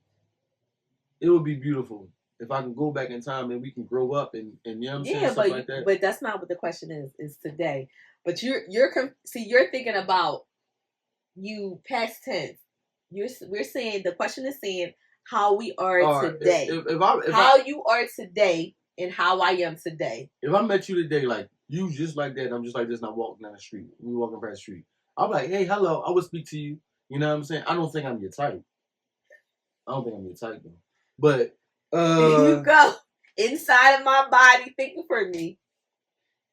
Speaker 2: beautiful if I can go back in time and we can grow up and you know what I'm saying, stuff like that.
Speaker 3: But that's not what the question is today. But you're thinking about you past tense. We're saying the question is saying how we are today. How you are today and how I am today.
Speaker 2: If I met you today, like you just like that, I'm just like this, and I'm walking down the street. We walking past the street. I'm like, hey, hello. I would speak to you. You know what I'm saying? I don't think I'm your type. Though. But
Speaker 3: you go inside of my body thinking for me.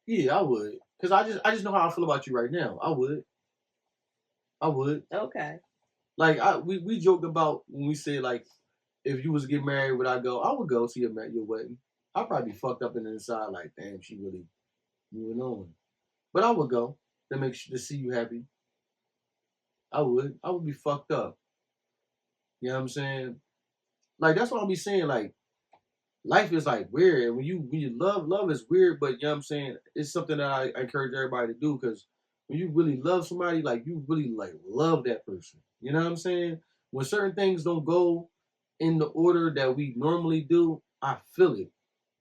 Speaker 2: Yeah, I would. Cause I just know how I feel about you right now. I would.
Speaker 3: Okay.
Speaker 2: Like we joked about when we said like if you was to get married, would I go? I would go to your wedding. I'd probably be fucked up in the inside, like damn, she really moving on. But I would go to see you happy. I would be fucked up. You know what I'm saying? Like that's what I'll be saying. Like life is like weird. When you love is weird, but you know what I'm saying? It's something that I encourage everybody to do because when you really love somebody, like you really like love that person. You know what I'm saying? When certain things don't go in the order that we normally do, I feel it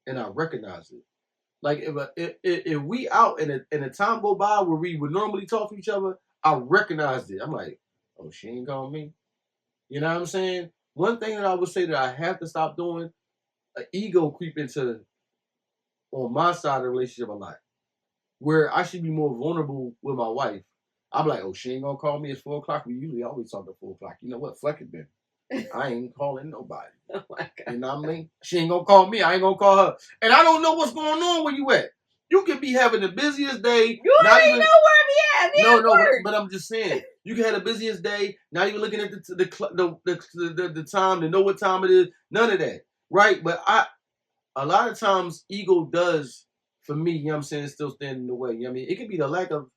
Speaker 2: and I recognize it. Like if we out and a time go by where we would normally talk to each other, I recognized it. I'm like, oh, she ain't calling me. You know what I'm saying? One thing that I would say that I have to stop doing, an ego creep into on my side of the relationship a lot, where I should be more vulnerable with my wife. I'm like, oh, she ain't gonna call me. It's 4 o'clock. We usually always talk at 4 o'clock. You know what? Fuck it, then. I ain't calling nobody.
Speaker 3: Oh my God.
Speaker 2: You know what I mean? She ain't gonna call me. I ain't gonna call her. And I don't know what's going on where you at. You could be having the busiest day.
Speaker 3: You already know where I'm at.
Speaker 2: No, but I'm just saying. You can have the busiest day. Not even looking at the time to know what time it is. None of that, right? But a lot of times ego does for me. You know what I'm saying? Still standing in the way. You know what I mean? It could be the lack of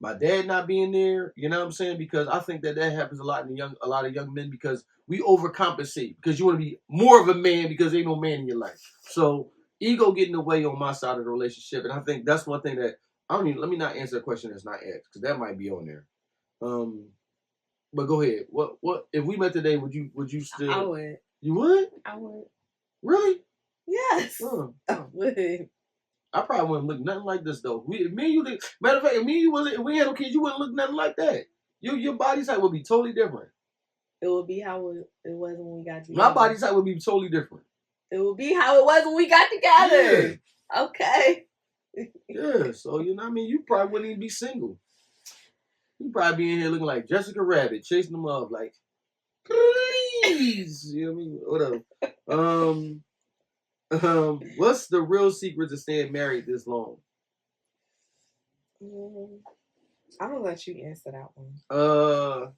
Speaker 2: my dad not being there. You know what I'm saying? Because I think that happens a lot in a lot of young men because we overcompensate because you want to be more of a man because there ain't no man in your life. So ego getting in the way on my side of the relationship, and I think that's one thing that I don't even. Let me not answer a question that's not asked because that might be on there. But go ahead. What if we met today? Would you still?
Speaker 3: I would.
Speaker 2: You would?
Speaker 3: I would.
Speaker 2: Really?
Speaker 3: Yes. I would.
Speaker 2: I probably wouldn't look nothing like this though. Me and you. Matter of fact, if me and you wasn't. If we had no kids, you wouldn't look nothing like that. Your body type would be totally different.
Speaker 3: It would be how it was when we got together.
Speaker 2: My body type would be totally different.
Speaker 3: It would be how it was when we got together. Yeah. Okay.
Speaker 2: Yeah, so you know what I mean? You probably wouldn't even be single. You probably be in here looking like Jessica Rabbit, chasing them up like, please. You know what I mean? Whatever. What's the real secret to staying married this long?
Speaker 3: I'm gonna let you answer that one.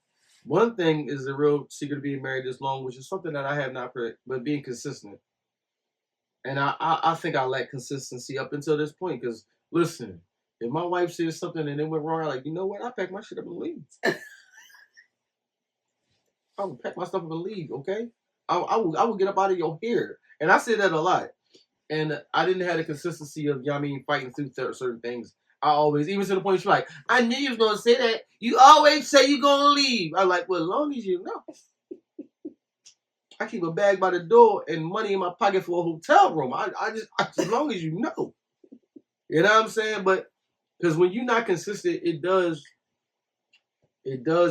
Speaker 2: One thing is the real secret to being married this long, which is something that I have not heard, but being consistent. And I think I lack consistency up until this point. Because listen, if my wife says something and it went wrong, I'm like, you know what? I pack my shit up and leave. I will pack my stuff up and leave. Okay, I will get up out of your hair. And I say that a lot. And I didn't have the consistency of, you know what I mean, fighting through certain things. I always, even to the point she's like, I knew you was going to say that. You always say you're going to leave. I'm like, well, as long as you know. I keep a bag by the door and money in my pocket for a hotel room. I just, as long as you know. You know what I'm saying? But, because when you're not consistent, it does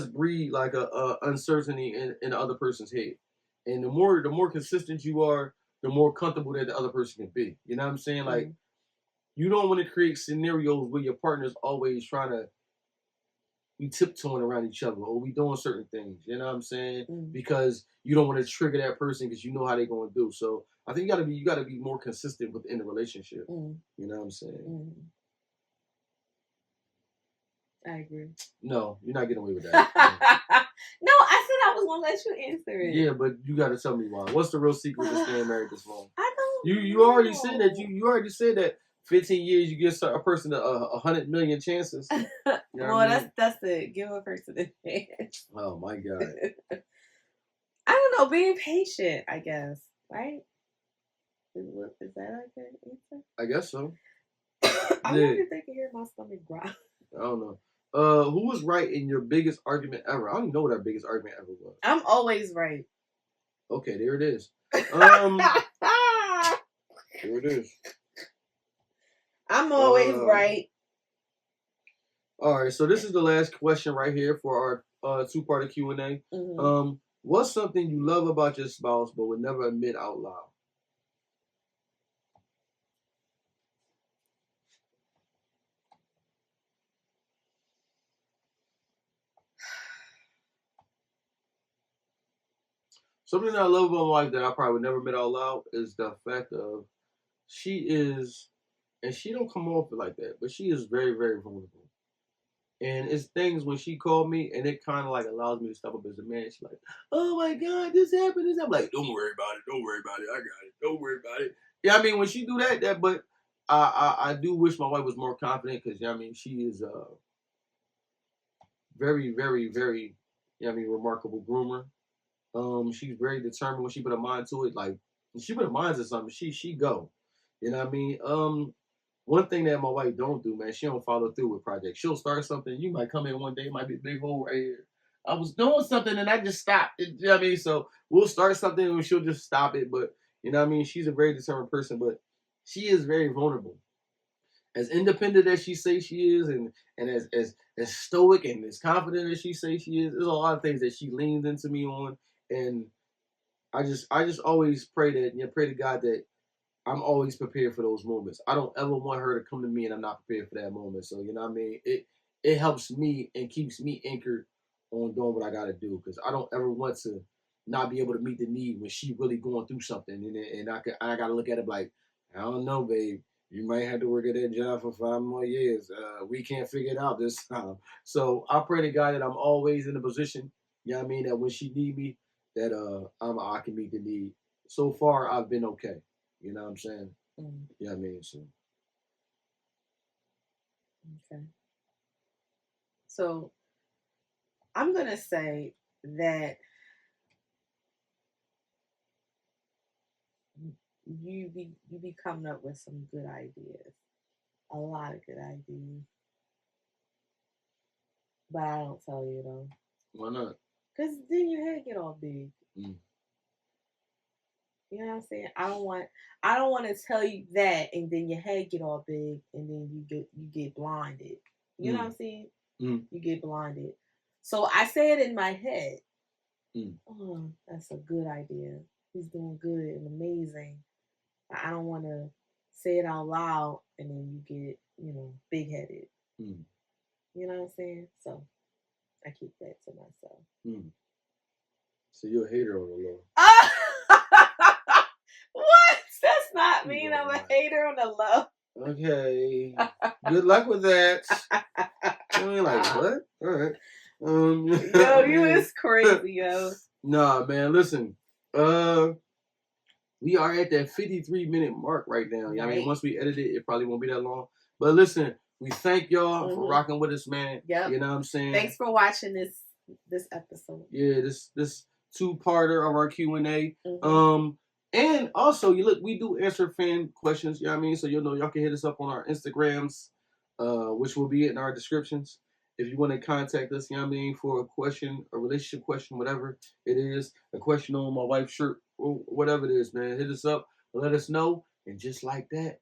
Speaker 2: breed like a uncertainty in the other person's head. And the more consistent you are, the more comfortable that the other person can be. You know what I'm saying? Mm-hmm. Like, you don't want to create scenarios where your partner's always trying to be tiptoeing around each other or we doing certain things. You know what I'm saying? Mm-hmm. Because you don't want to trigger that person because you know how they're going to do. So I think you got to be more consistent within the relationship. Mm-hmm. You know what I'm saying?
Speaker 3: Mm-hmm. I agree.
Speaker 2: No, you're not getting away with that.
Speaker 3: No, I said I was gonna let you answer it.
Speaker 2: Yeah, but you got to tell me why. What's the real secret to staying married this long?
Speaker 3: I don't.
Speaker 2: You already said that. You already said that 15 years, you give a person 100 million chances. You know
Speaker 3: well,
Speaker 2: what I mean?
Speaker 3: that's it. Give a person a chance.
Speaker 2: Oh my God.
Speaker 3: I don't know. Being patient, I guess. Right? Is that a good answer?
Speaker 2: I guess so.
Speaker 3: I wonder if they can hear my stomach growl.
Speaker 2: I don't know. Who was right in your biggest argument ever? I don't even know what our biggest argument ever was.
Speaker 3: I'm always right.
Speaker 2: Okay, there it is. There it is.
Speaker 3: I'm always right.
Speaker 2: All right, so this is the last question right here for our two-part Q&A.
Speaker 3: Mm-hmm.
Speaker 2: What's something you love about your spouse but would never admit out loud? Something that I love about my wife that I probably would never admit out loud is the fact of she is, and she don't come off like that, but she is very, very vulnerable. And it's things when she called me, and it kind of like allows me to step up as a man. She's like, "Oh my God, this happened." This happened. Like, don't worry about it. Don't worry about it. I got it. Don't worry about it. Yeah, I mean, when she do that, but I do wish my wife was more confident because I mean, she is very, very, very, remarkable groomer. She's very determined when she put her mind to it. Like, when she put her mind to something, she go. You know what I mean? One thing that my wife don't do, man, she don't follow through with projects. She'll start something. You might come in one day, it might be a big hole right here. I was doing something and I just stopped. You know what I mean? So we'll start something and she'll just stop it. But you know what I mean? She's a very determined person, but she is very vulnerable. As independent as she says she is, and as stoic and as confident as she says she is, there's a lot of things that she leans into me on. And I just always pray to God that I'm always prepared for those moments. I don't ever want her to come to me and I'm not prepared for that moment. So you know what I mean? It helps me and keeps me anchored on doing what I gotta do because I don't ever want to not be able to meet the need when she really going through something and I gotta look at it like, I don't know, babe. You might have to work at that job for 5 more years. We can't figure it out this time. So I pray to God that I'm always in a position, you know what I mean, that when she need me, that I can meet the need. So far I've been okay. You know what I'm saying?
Speaker 3: Mm.
Speaker 2: Yeah, I mean, so.
Speaker 3: Okay. So I'm gonna say that you be coming up with some good ideas, a lot of good ideas, but I don't tell you though,
Speaker 2: Why not?
Speaker 3: cause then your head get all big.
Speaker 2: Mm.
Speaker 3: You know what I'm saying? I don't want to tell you that, and then your head get all big, and then you get blinded. You know what I'm saying?
Speaker 2: Mm.
Speaker 3: You get blinded. So I say it in my head.
Speaker 2: Mm.
Speaker 3: Oh, that's a good idea. He's doing good and amazing. I don't want to say it out loud, and then you get big headed.
Speaker 2: Mm.
Speaker 3: You know what I'm saying? So I keep that to myself.
Speaker 2: Mm. So you're a hater on the low.
Speaker 3: What? That's not mean. I'm a hater on the low.
Speaker 2: Okay. Good luck with that. I mean, like, what? All right.
Speaker 3: Yo, you is crazy, yo.
Speaker 2: Nah, man, listen. We are at that 53-minute mark right now. Right. I mean, once we edit it, it probably won't be that long. But listen, we thank y'all for rocking with us, man.
Speaker 3: Yep.
Speaker 2: You know what I'm saying?
Speaker 3: Thanks for watching this episode.
Speaker 2: Yeah, this two-parter of our Q&A. And also, we do answer fan questions. You know what I mean? So y'all can hit us up on our Instagrams, which will be in our descriptions. If you want to contact us, you know what I mean, for a question, a relationship question, whatever it is, a question on my wife's shirt, or whatever it is, man, hit us up, let us know. And just like that,